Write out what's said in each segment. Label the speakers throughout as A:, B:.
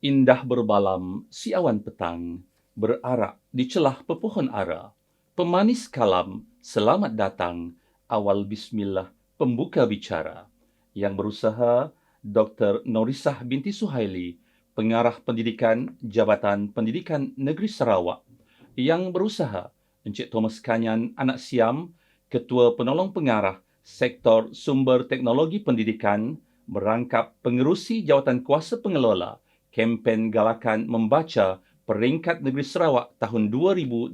A: Indah berbalam si awan petang, berarak di celah pepohon ara. Pemanis kalam, selamat datang, awal bismillah, pembuka bicara. Yang berusaha, Dr. Norisah binti Suhaili, Pengarah Pendidikan Jabatan Pendidikan Negeri Sarawak. Yang berusaha, Encik Thomas Kanyan Anak Siam, Ketua Penolong Pengarah Sektor Sumber Teknologi Pendidikan, merangkap pengerusi Jawatan Kuasa Pengelola kempen galakan membaca peringkat negeri Sarawak tahun 2021,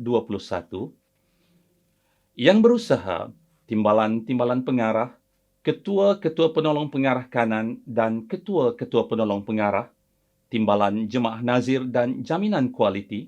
A: yang berusaha timbalan-timbalan pengarah, ketua-ketua penolong pengarah kanan dan ketua-ketua penolong pengarah, timbalan jemaah nazir dan jaminan kualiti,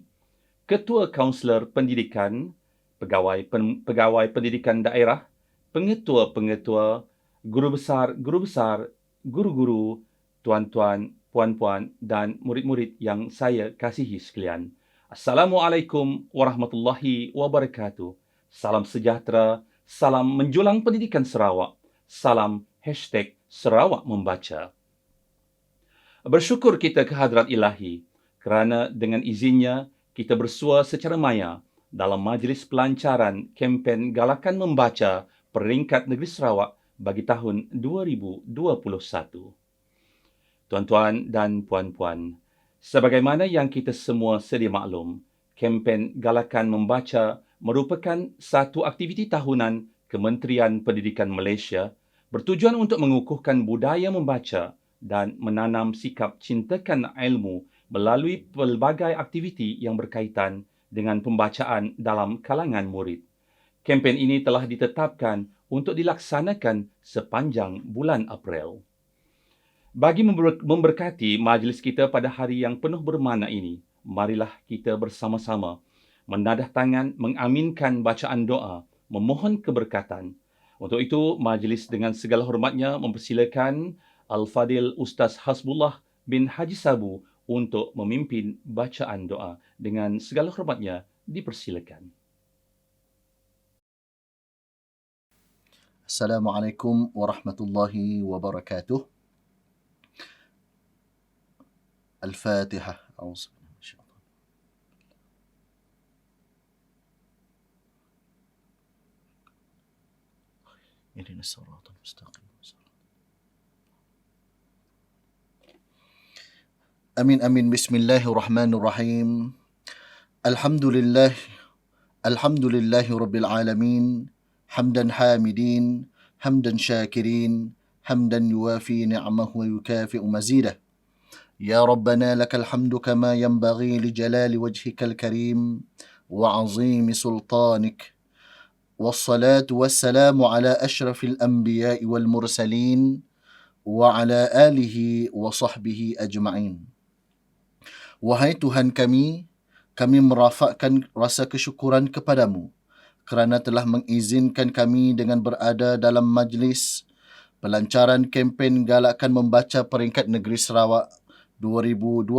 A: ketua kaunselor pendidikan, pegawai pendidikan daerah, pengetua-pengetua, guru besar, guru-guru, tuan-tuan, puan-puan dan murid-murid yang saya kasihi sekalian. Assalamualaikum warahmatullahi wabarakatuh. Salam sejahtera, salam menjulang pendidikan Sarawak, salam #Sarawak Membaca. Bersyukur kita kehadrat Ilahi kerana dengan izinnya kita bersua secara maya dalam majlis pelancaran kempen galakan membaca peringkat negeri Sarawak bagi tahun 2021. Tuan-tuan dan puan-puan, sebagaimana yang kita semua sedia maklum, kempen galakan membaca merupakan satu aktiviti tahunan Kementerian Pendidikan Malaysia bertujuan untuk mengukuhkan budaya membaca dan menanam sikap cintakan ilmu melalui pelbagai aktiviti yang berkaitan dengan pembacaan dalam kalangan murid. Kempen ini telah ditetapkan untuk dilaksanakan sepanjang bulan April. Bagi memberkati majlis kita pada hari yang penuh bermakna ini, marilah kita bersama-sama menadah tangan mengaminkan bacaan doa, memohon keberkatan. Untuk itu, majlis dengan segala hormatnya mempersilakan Al-Fadil Ustaz Hasbullah bin Haji Sabu untuk memimpin bacaan doa. Dengan segala hormatnya, dipersilakan.
B: Assalamualaikum warahmatullahi wabarakatuh. Al-Fatihah. Ihdinas siratal mustaqim. Amin amin. Bismillahirrahmanirrahim. Alhamdulillah rabbil alamin. Hamdan hamidin, hamdan syakirin, hamdan yuwafi ni'amahu wa yukafi'u mazidah. يا ربنا لك الحمد كما ينبغي لجلال وجهك الكريم وعظيم سلطانك، والصلاة والسلام على أشرف الأنبياء والمرسلين وعلى آله وصحبه أجمعين. Wahai Tuhan kami merafakkan rasa kesyukuran kepadamu kerana telah mengizinkan kami dengan berada dalam majlis pelancaran kempen galakan membaca peringkat negeri Sarawak 2021.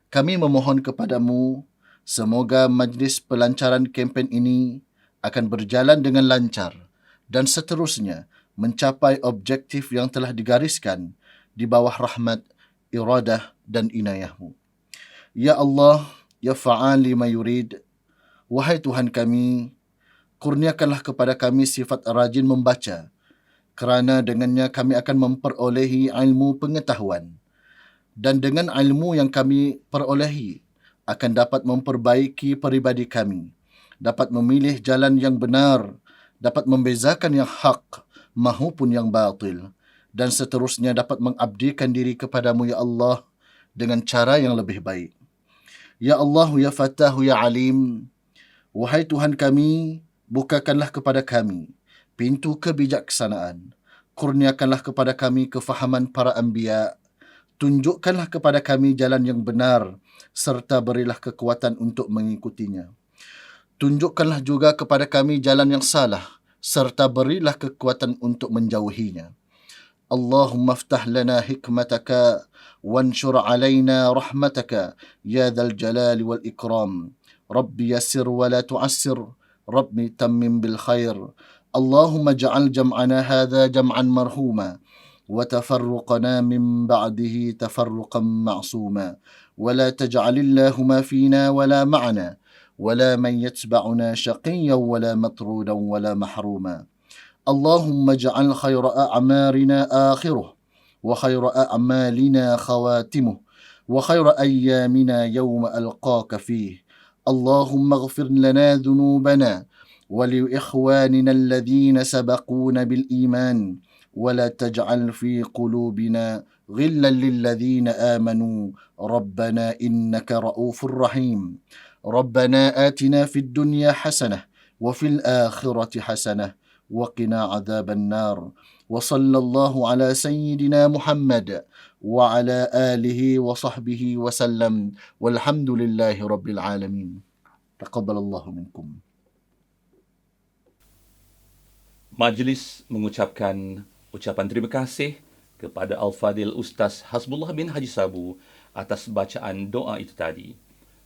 B: Kami memohon kepadamu semoga majlis pelancaran kempen ini akan berjalan dengan lancar dan seterusnya mencapai objektif yang telah digariskan di bawah rahmat, iradah dan inayahmu. Ya Allah, ya fa'al lima yurid, wahai Tuhan kami, kurniakanlah kepada kami sifat rajin membaca, kerana dengannya kami akan memperolehi ilmu pengetahuan. Dan dengan ilmu yang kami perolehi akan dapat memperbaiki peribadi kami, dapat memilih jalan yang benar, dapat membezakan yang hak mahupun yang batil, dan seterusnya dapat mengabdikan diri kepadamu ya Allah dengan cara yang lebih baik. Ya Allah, ya Fattah, ya Alim, wahai Tuhan kami, bukakanlah kepada kami pintu kebijaksanaan, kurniakanlah kepada kami kefahaman para anbiya, tunjukkanlah kepada kami jalan yang benar, serta berilah kekuatan untuk mengikutinya. Tunjukkanlah juga kepada kami jalan yang salah, serta berilah kekuatan untuk menjauhinya. Allahumma aftah lana hikmataka, wanshur alayna rahmataka, ya dhal jalali wal ikram. Rabbi yassir wa la tu'assir, Rabbi tammim bil khair. Allahumma ja'al jam'ana hadha jam'an marhuma, وتفرقنا من بعده تفرقا معصوما، ولا تجعل اللهم فينا ولا معنا ولا من يتبعنا شقيا ولا مطرودا ولا محروما. اللهم اجعل خير أعمارنا آخره، وخير أعمالنا خواتمه، وخير أيامنا يوم ألقاك فيه. اللهم اغفر لنا ذنوبنا ولإخواننا الذين سبقونا بالإيمان، ولا تجعل في قلوبنا غلا للذين آمنوا ربنا إنك رؤوف رحيم. ربنا آتنا في الدنيا حسنة وفي الآخرة حسنة وقنا عذاب النار. وصلى الله على سيدنا محمد وعلى آله وصحبه وسلم، والحمد لله رب العالمين. تقبل الله منكم.
A: Majlis mengucapkan ucapan terima kasih kepada Al-Fadil Ustaz Hasbullah bin Haji Sabu atas bacaan doa itu tadi.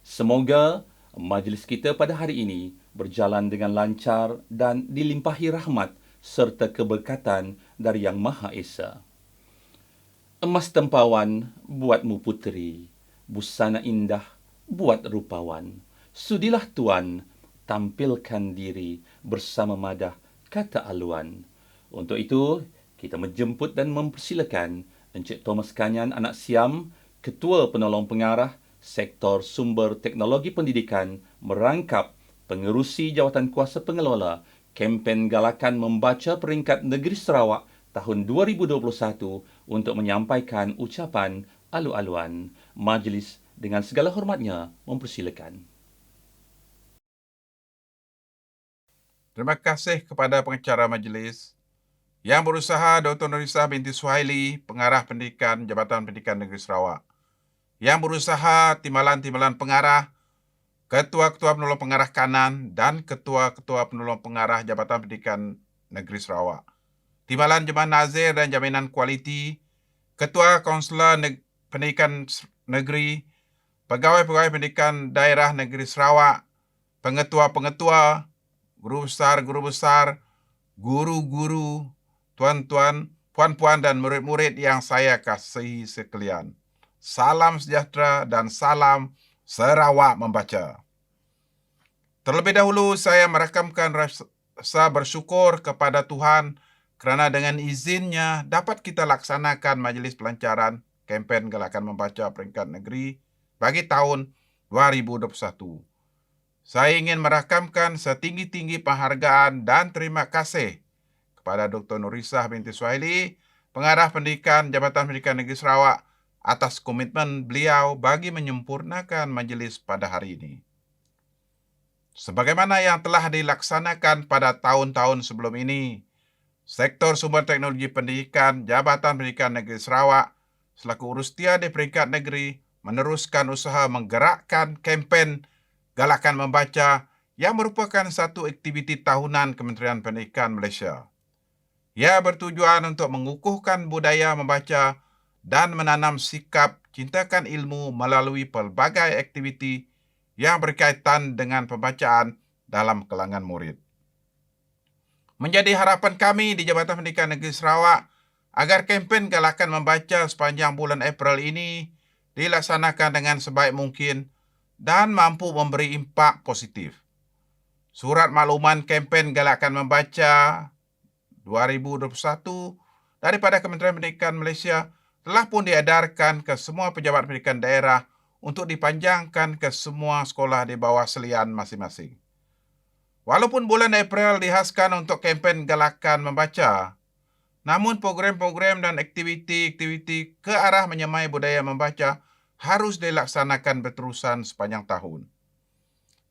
A: Semoga majlis kita pada hari ini berjalan dengan lancar dan dilimpahi rahmat serta keberkatan dari Yang Maha Esa. Emas tempawan buatmu puteri, busana indah buat rupawan. Sudilah tuan, tampilkan diri bersama madah kata aluan. Untuk itu, kita menjemput dan mempersilakan Encik Thomas Kanyan Anak Siam, Ketua Penolong Pengarah Sektor Sumber Teknologi Pendidikan, merangkap pengerusi Jawatan Kuasa Pengelola kempen galakan membaca peringkat Negeri Sarawak tahun 2021 untuk menyampaikan ucapan alu-aluan. Majlis dengan segala hormatnya mempersilakan.
C: Terima kasih kepada pengacara majlis. Yang Berusaha Dr. Nurisah binti Suhaili, Pengarah Pendidikan Jabatan Pendidikan Negeri Sarawak. Yang Berusaha Timbalan-Timbalan Pengarah, Ketua-Ketua Penolong Pengarah Kanan dan Ketua-Ketua Penolong Pengarah Jabatan Pendidikan Negeri Sarawak. Timbalan Jemaah Nazir dan Jaminan Kualiti, Ketua Kaunselor Pendidikan Negeri, Pegawai-Pegawai Pendidikan Daerah Negeri Sarawak, Pengetua-Pengetua, Guru besar, guru-guru, tuan-tuan, puan-puan dan murid-murid yang saya kasihi sekalian. Salam sejahtera dan salam Sarawak membaca. Terlebih dahulu saya merakamkan rasa bersyukur kepada Tuhan kerana dengan izinnya dapat kita laksanakan majlis pelancaran kempen galakan membaca peringkat negeri bagi tahun 2021. Saya ingin merakamkan setinggi-tinggi penghargaan dan terima kasih kepada Dr. Nurisah binti Suhaili, Pengarah Pendidikan Jabatan Pendidikan Negeri Sarawak atas komitmen beliau bagi menyempurnakan majlis pada hari ini. Sebagaimana yang telah dilaksanakan pada tahun-tahun sebelum ini, Sektor Sumber Teknologi Pendidikan Jabatan Pendidikan Negeri Sarawak selaku urustia di peringkat negeri meneruskan usaha menggerakkan kempen Galakan Membaca yang merupakan satu aktiviti tahunan Kementerian Pendidikan Malaysia. Ia bertujuan untuk mengukuhkan budaya membaca dan menanam sikap cintakan ilmu melalui pelbagai aktiviti yang berkaitan dengan pembacaan dalam kalangan murid. Menjadi harapan kami di Jabatan Pendidikan Negeri Sarawak agar kempen Galakan Membaca sepanjang bulan April ini dilaksanakan dengan sebaik mungkin dan mampu memberi impak positif. Surat makluman kempen Galakan Membaca 2021 daripada Kementerian Pendidikan Malaysia telah pun diedarkan ke semua pejabat pendidikan daerah untuk dipanjangkan ke semua sekolah di bawah selian masing-masing. Walaupun bulan April dihaskan untuk kempen Galakan Membaca, namun program-program dan aktiviti-aktiviti ke arah menyemai budaya membaca harus dilaksanakan berterusan sepanjang tahun.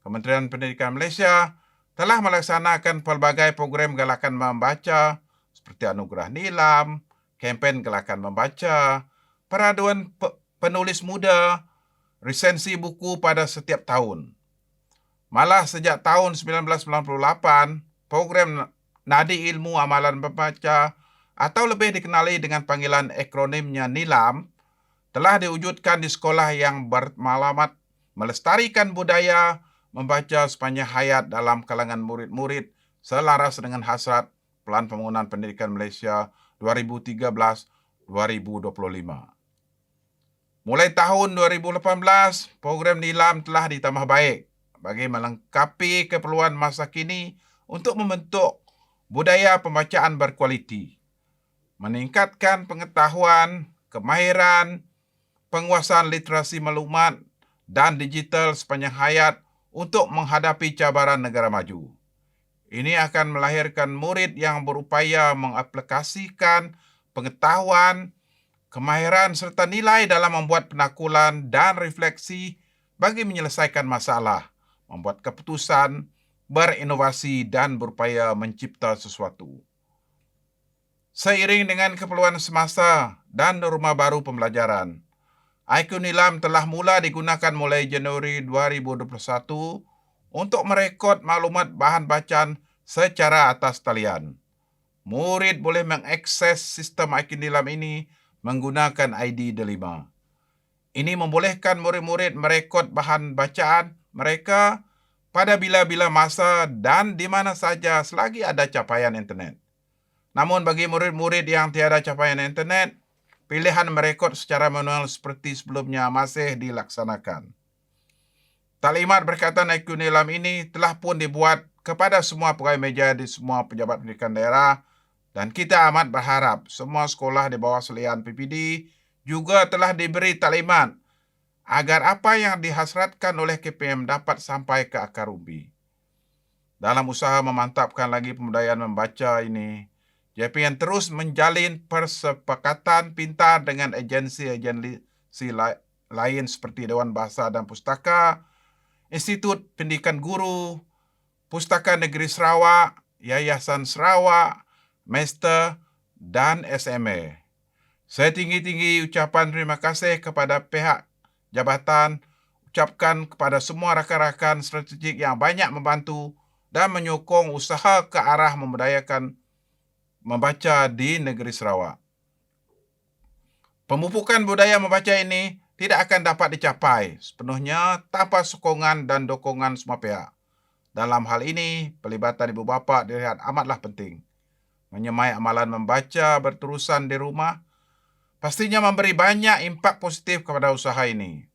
C: Kementerian Pendidikan Malaysia telah melaksanakan pelbagai program Galakan Membaca seperti Anugerah Nilam, kempen Galakan Membaca, peraduan penulis muda, resensi buku pada setiap tahun. Malah sejak tahun 1998, program Nadi Ilmu Amalan Membaca atau lebih dikenali dengan panggilan akronimnya Nilam telah diwujudkan di sekolah yang bermaklumat melestarikan budaya membaca sepanjang hayat dalam kalangan murid-murid selaras dengan hasrat Pelan Pembangunan Pendidikan Malaysia 2013 2025. Mulai tahun 2018, program Nilam telah ditambah baik bagi melengkapi keperluan masa kini untuk membentuk budaya pembacaan berkualiti, meningkatkan pengetahuan, kemahiran, penguasaan literasi maklumat dan digital sepanjang hayat untuk menghadapi cabaran negara maju. Ini akan melahirkan murid yang berupaya mengaplikasikan pengetahuan, kemahiran serta nilai dalam membuat penakulan dan refleksi bagi menyelesaikan masalah, membuat keputusan, berinovasi dan berupaya mencipta sesuatu. Seiring dengan keperluan semasa dan norma baru pembelajaran, IQ Nilam telah mula digunakan mulai Januari 2021 untuk merekod maklumat bahan bacaan secara atas talian. Murid boleh mengakses sistem IQ Nilam ini menggunakan ID Delima. Ini membolehkan murid-murid merekod bahan bacaan mereka pada bila-bila masa dan di mana saja selagi ada capaian internet. Namun bagi murid-murid yang tiada capaian internet, pilihan merekod secara manual seperti sebelumnya masih dilaksanakan. Taklimat berkaitan IQ Nilam ini telah pun dibuat kepada semua pegawai meja di semua pejabat pendidikan daerah dan kita amat berharap semua sekolah di bawah selian PPD juga telah diberi taklimat agar apa yang dihasratkan oleh KPM dapat sampai ke akar umbi. Dalam usaha memantapkan lagi pembudayaan membaca ini, JPN terus menjalin persepakatan pintar dengan agensi-agensi lain seperti Dewan Bahasa dan Pustaka, Institut Pendidikan Guru, Pustaka Negeri Sarawak, Yayasan Sarawak, Mester dan SMA. Setinggi-tinggi ucapan terima kasih kepada pihak jabatan, ucapkan kepada semua rakan-rakan strategik yang banyak membantu dan menyokong usaha ke arah membudayakan membaca di negeri Sarawak. Pemupukan budaya membaca ini tidak akan dapat dicapai sepenuhnya tanpa sokongan dan dokongan semua pihak. Dalam hal ini, pelibatan ibu bapa dilihat amatlah penting. Menyemai amalan membaca berterusan di rumah pastinya memberi banyak impak positif kepada usaha ini.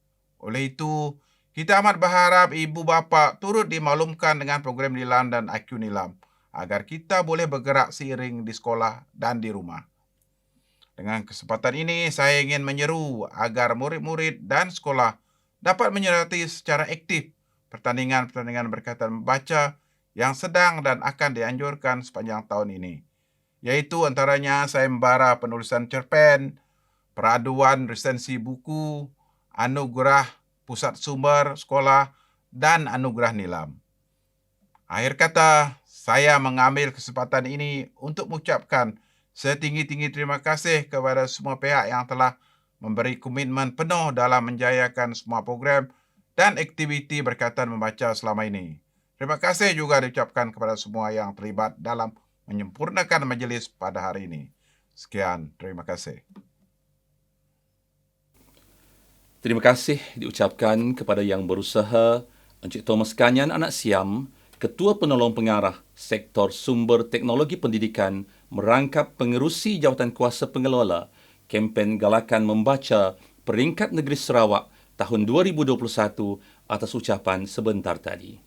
C: Oleh itu, kita amat berharap ibu bapa turut dimaklumkan dengan program Nilam dan IQ Nilam agar kita boleh bergerak seiring di sekolah dan di rumah. Dengan kesempatan ini, saya ingin menyeru agar murid-murid dan sekolah dapat menyertai secara aktif pertandingan-pertandingan berkaitan membaca yang sedang dan akan dianjurkan sepanjang tahun ini, yaitu antaranya sayembara penulisan cerpen, peraduan resensi buku, anugerah pusat sumber sekolah, dan anugerah Nilam. Akhir kata, saya mengambil kesempatan ini untuk mengucapkan setinggi-tinggi terima kasih kepada semua pihak yang telah memberi komitmen penuh dalam menjayakan semua program dan aktiviti berkaitan membaca selama ini. Terima kasih juga diucapkan kepada semua yang terlibat dalam menyempurnakan majlis pada hari ini. Sekian, terima kasih.
A: Terima kasih diucapkan kepada yang berusaha, Encik Thomas Kanyan Anak Siam, Ketua Penolong Pengarah Sektor Sumber Teknologi Pendidikan merangkap pengerusi Jawatan Kuasa Pengelola kempen Galakan Membaca Peringkat Negeri Sarawak tahun 2021 atas ucapan sebentar tadi.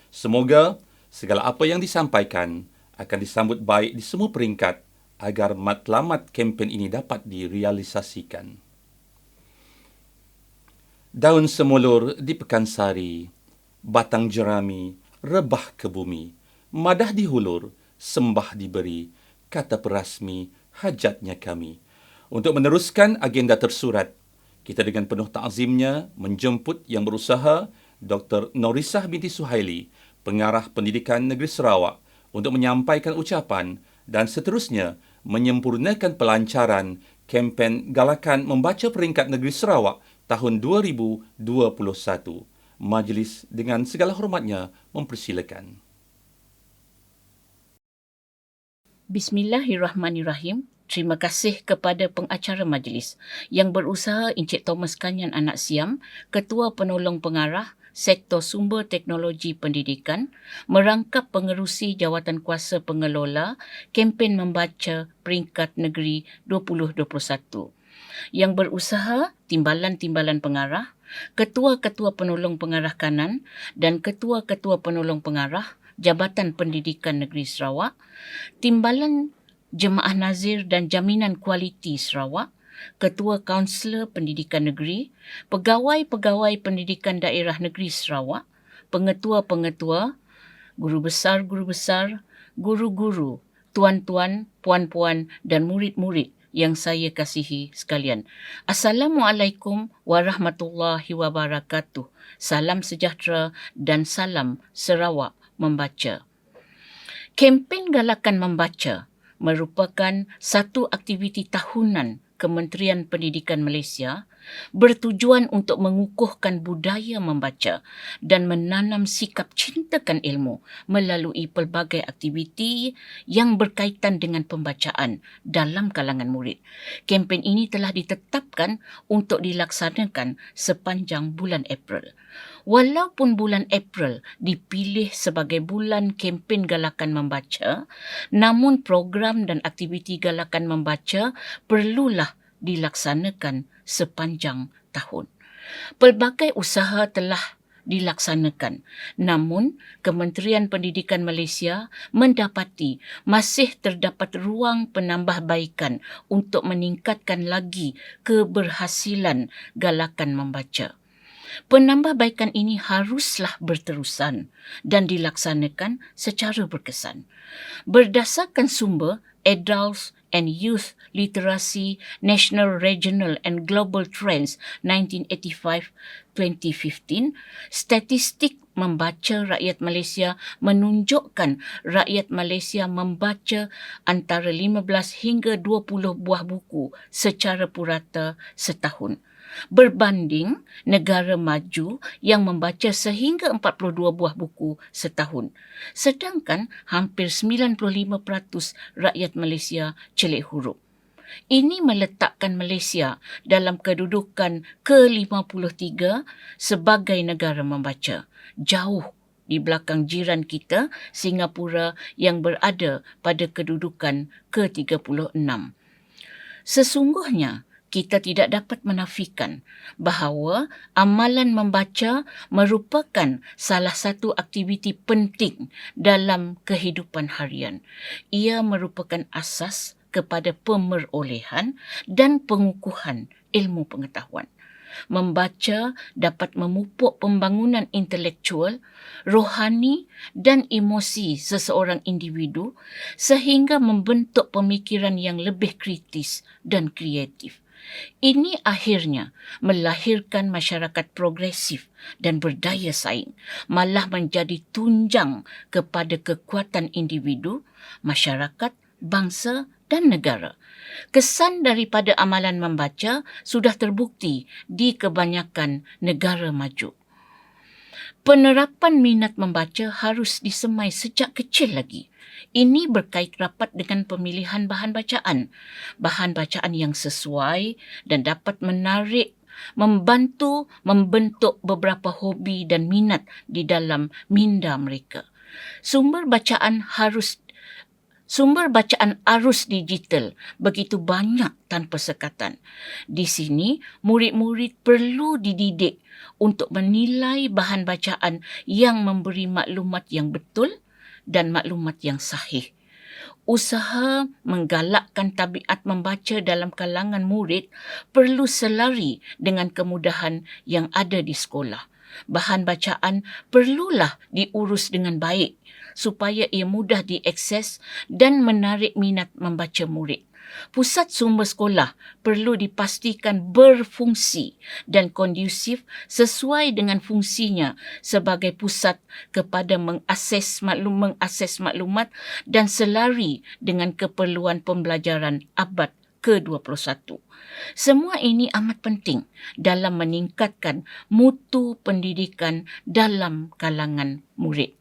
A: Semoga segala apa yang disampaikan akan disambut baik di semua peringkat agar matlamat kempen ini dapat direalisasikan. Daun semulur di Pekansari, batang jerami rebah ke bumi, madah dihulur, sembah diberi, kata perasmi hajatnya kami. Untuk meneruskan agenda tersurat, kita dengan penuh ta'zimnya menjemput yang berusaha Dr. Norisah binti Suhaili, Pengarah Pendidikan Negeri Sarawak, untuk menyampaikan ucapan dan seterusnya menyempurnakan pelancaran kempen Galakan Membaca Peringkat Negeri Sarawak tahun 2021. Majlis dengan segala hormatnya mempersilakan.
D: Bismillahirrahmanirrahim. Terima kasih kepada pengacara majlis yang berusaha Encik Thomas Kanyan Anak Siam, Ketua Penolong Pengarah Sektor Sumber Teknologi Pendidikan merangkap pengerusi Jawatankuasa Pengelola kempen membaca peringkat negeri 2021 yang berusaha timbalan-timbalan pengarah, ketua-ketua penolong pengarah kanan dan ketua-ketua penolong pengarah Jabatan Pendidikan Negeri Sarawak, timbalan Jemaah Nazir dan Jaminan Kualiti Sarawak, Ketua Kaunselor Pendidikan Negeri, Pegawai-pegawai Pendidikan Daerah Negeri Sarawak, Pengetua-pengetua, Guru Besar, Guru-guru, Tuan-tuan, Puan-puan dan murid-murid yang saya kasihi sekalian. Assalamualaikum warahmatullahi wabarakatuh. Salam sejahtera dan salam Sarawak membaca. Kempen Galakan Membaca merupakan satu aktiviti tahunan Kementerian Pendidikan Malaysia bertujuan untuk mengukuhkan budaya membaca dan menanam sikap cintakan ilmu melalui pelbagai aktiviti yang berkaitan dengan pembacaan dalam kalangan murid. Kempen ini telah ditetapkan untuk dilaksanakan sepanjang bulan April. Walaupun bulan April dipilih sebagai bulan kempen Galakan Membaca, namun program dan aktiviti Galakan Membaca perlulah dilaksanakan sepanjang tahun. Pelbagai usaha telah dilaksanakan, namun Kementerian Pendidikan Malaysia mendapati masih terdapat ruang penambahbaikan untuk meningkatkan lagi keberhasilan Galakan Membaca. Penambahbaikan ini haruslah berterusan dan dilaksanakan secara berkesan. Berdasarkan sumber Adults and Youth Literacy National, Regional and Global Trends 1985-2015, statistik membaca rakyat Malaysia menunjukkan rakyat Malaysia membaca antara 15 hingga 20 buah buku secara purata setahun, berbanding negara maju yang membaca sehingga 42 buah buku setahun. Sedangkan hampir 95% rakyat Malaysia celik huruf. Ini meletakkan Malaysia dalam kedudukan ke-53 sebagai negara membaca, jauh di belakang jiran kita Singapura yang berada pada kedudukan ke-36. Sesungguhnya kita tidak dapat menafikan bahawa amalan membaca merupakan salah satu aktiviti penting dalam kehidupan harian. Ia merupakan asas kepada pemerolehan dan pengukuhan ilmu pengetahuan. Membaca dapat memupuk pembangunan intelektual, rohani dan emosi seseorang individu sehingga membentuk pemikiran yang lebih kritis dan kreatif. Ini akhirnya melahirkan masyarakat progresif dan berdaya saing, malah menjadi tunjang kepada kekuatan individu, masyarakat, bangsa dan negara. Kesan daripada amalan membaca sudah terbukti di kebanyakan negara maju. Penerapan minat membaca harus disemai sejak kecil lagi. Ini berkait rapat dengan pemilihan bahan bacaan yang sesuai dan dapat membantu membentuk beberapa hobi dan minat di dalam minda mereka. Sumber bacaan arus digital begitu banyak tanpa sekatan. Di sini, murid-murid perlu dididik untuk menilai bahan bacaan yang memberi maklumat yang betul dan maklumat yang sahih. Usaha menggalakkan tabiat membaca dalam kalangan murid perlu selari dengan kemudahan yang ada di sekolah. Bahan bacaan perlulah diurus dengan baik supaya ia mudah diakses dan menarik minat membaca murid. Pusat sumber sekolah perlu dipastikan berfungsi dan kondusif sesuai dengan fungsinya sebagai pusat kepada mengakses maklumat dan selari dengan keperluan pembelajaran abad ke-21. Semua ini amat penting dalam meningkatkan mutu pendidikan dalam kalangan murid.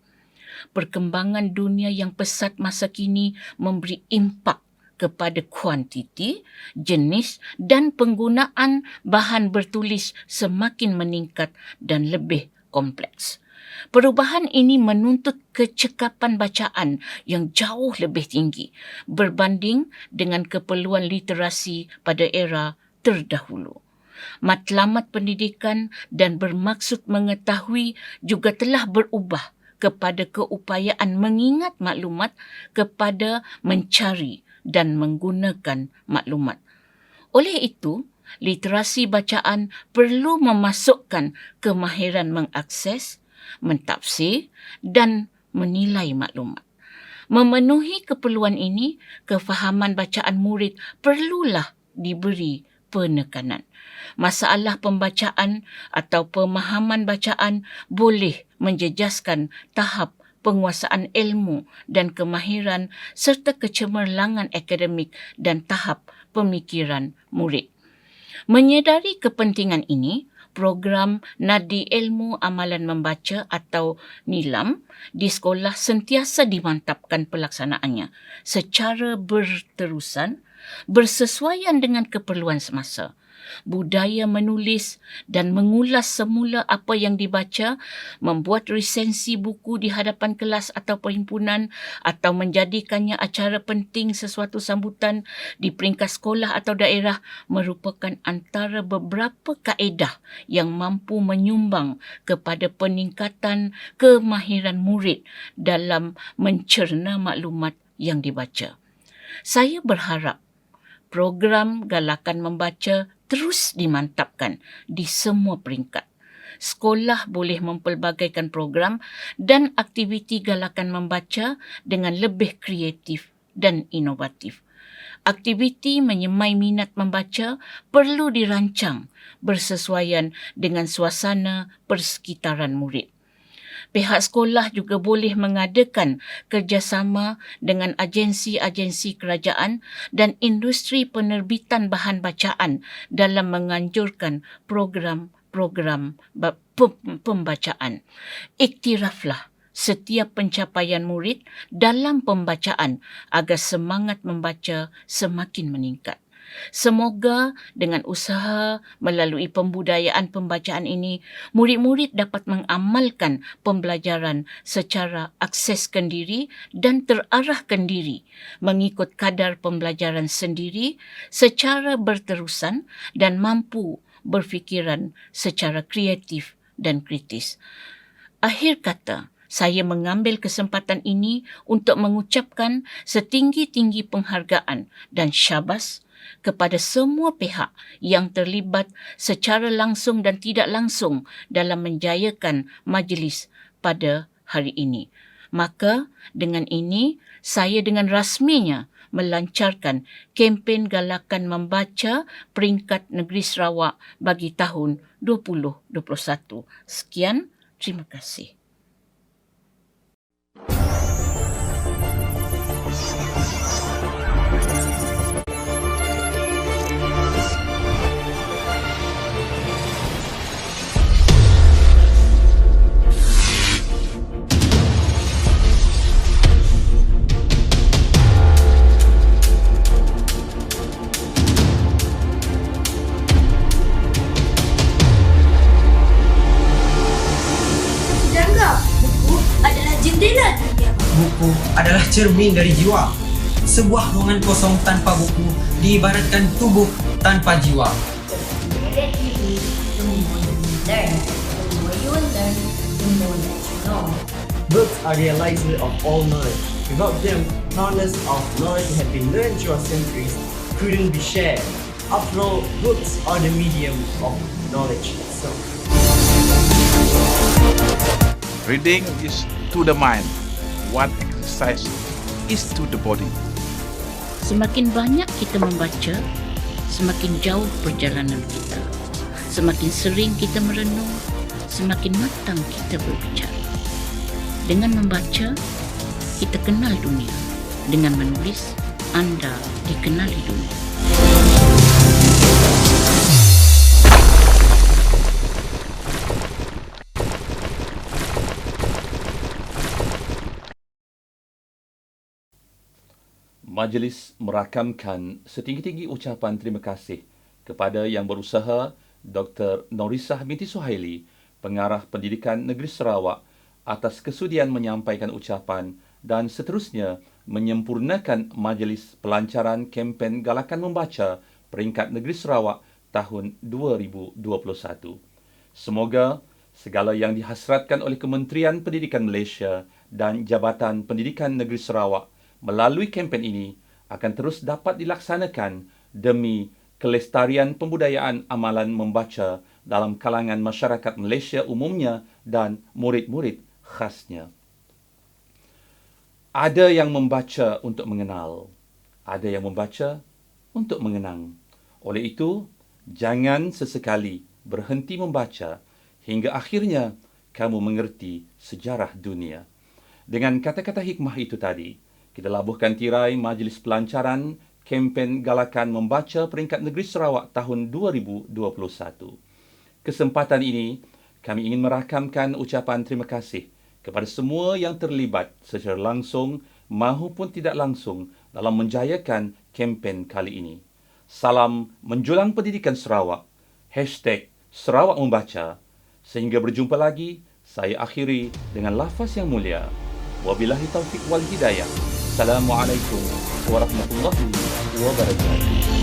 D: Perkembangan dunia yang pesat masa kini memberi impak kepada kuantiti, jenis dan penggunaan bahan bertulis semakin meningkat dan lebih kompleks. Perubahan ini menuntut kecekapan bacaan yang jauh lebih tinggi berbanding dengan keperluan literasi pada era terdahulu. Matlamat pendidikan dan bermaksud mengetahui juga telah berubah kepada keupayaan mengingat maklumat kepada mencari dan menggunakan maklumat. Oleh itu, literasi bacaan perlu memasukkan kemahiran mengakses, mentafsir dan menilai maklumat. Memenuhi keperluan ini, kefahaman bacaan murid perlulah diberi penekanan. Masalah pembacaan atau pemahaman bacaan boleh menjejaskan tahap penguasaan ilmu dan kemahiran serta kecemerlangan akademik dan tahap pemikiran murid. Menyedari kepentingan ini, program Nadi Ilmu Amalan Membaca atau NILAM di sekolah sentiasa dimantapkan pelaksanaannya secara berterusan bersesuaian dengan keperluan semasa. Budaya menulis dan mengulas semula apa yang dibaca, membuat resensi buku di hadapan kelas atau perhimpunan atau menjadikannya acara penting sesuatu sambutan di peringkat sekolah atau daerah merupakan antara beberapa kaedah yang mampu menyumbang kepada peningkatan kemahiran murid dalam mencerna maklumat yang dibaca. Saya berharap program galakan membaca terus dimantapkan di semua peringkat. Sekolah boleh mempelbagaikan program dan aktiviti galakan membaca dengan lebih kreatif dan inovatif. Aktiviti menyemai minat membaca perlu dirancang bersesuaian dengan suasana persekitaran murid. Pihak sekolah juga boleh mengadakan kerjasama dengan agensi-agensi kerajaan dan industri penerbitan bahan bacaan dalam menganjurkan program-program pembacaan. Iktiraflah setiap pencapaian murid dalam pembacaan agar semangat membaca semakin meningkat. Semoga dengan usaha melalui pembudayaan pembacaan ini, murid-murid dapat mengamalkan pembelajaran secara akseskan diri dan terarahkan diri mengikut kadar pembelajaran sendiri secara berterusan dan mampu berfikiran secara kreatif dan kritis. Akhir kata, saya mengambil kesempatan ini untuk mengucapkan setinggi-tinggi penghargaan dan syabas kepada semua pihak yang terlibat secara langsung dan tidak langsung dalam menjayakan majlis pada hari ini. Maka dengan ini, saya dengan rasminya melancarkan kempen galakan membaca peringkat negeri Sarawak bagi tahun 2021. Sekian, terima kasih.
E: Buku adalah cermin dari jiwa. Sebuah ruangan kosong tanpa buku diibaratkan tubuh tanpa jiwa.
F: Books are the elixir of all knowledge. Without them, countless of knowledge that have been learned through centuries couldn't be shared. After all, books are the medium of knowledge itself.
C: Reading is to the mind what exercise is to the body.
D: Semakin banyak kita membaca, semakin jauh perjalanan kita. Semakin sering kita merenung, semakin matang kita berbicara. Dengan membaca, kita kenal dunia. Dengan menulis, anda dikenali dunia.
A: Majlis merakamkan setinggi-tinggi ucapan terima kasih kepada yang berusaha Dr. Norisah binti Suhaili Pengarah Pendidikan Negeri Sarawak atas kesudian menyampaikan ucapan dan seterusnya menyempurnakan majlis pelancaran kempen Galakan Membaca peringkat Negeri Sarawak tahun 2021. Semoga segala yang dihasratkan oleh Kementerian Pendidikan Malaysia dan Jabatan Pendidikan Negeri Sarawak melalui kempen ini akan terus dapat dilaksanakan demi kelestarian pembudayaan amalan membaca dalam kalangan masyarakat Malaysia umumnya dan murid-murid khasnya. Ada yang membaca untuk mengenal, ada yang membaca untuk mengenang. Oleh itu, jangan sesekali berhenti membaca hingga akhirnya kamu mengerti sejarah dunia. Dengan kata-kata hikmah itu tadi, kita labuhkan tirai majlis pelancaran kempen Galakan Membaca peringkat Negeri Sarawak tahun 2021. Kesempatan ini, kami ingin merakamkan ucapan terima kasih kepada semua yang terlibat secara langsung maupun tidak langsung dalam menjayakan kempen kali ini. Salam menjulang pendidikan Sarawak. #Sarawak Membaca. Sehingga berjumpa lagi, saya akhiri dengan lafaz yang mulia. Wabillahi taufiq wal hidayah. Assalamualaikum warahmatullahi wabarakatuh.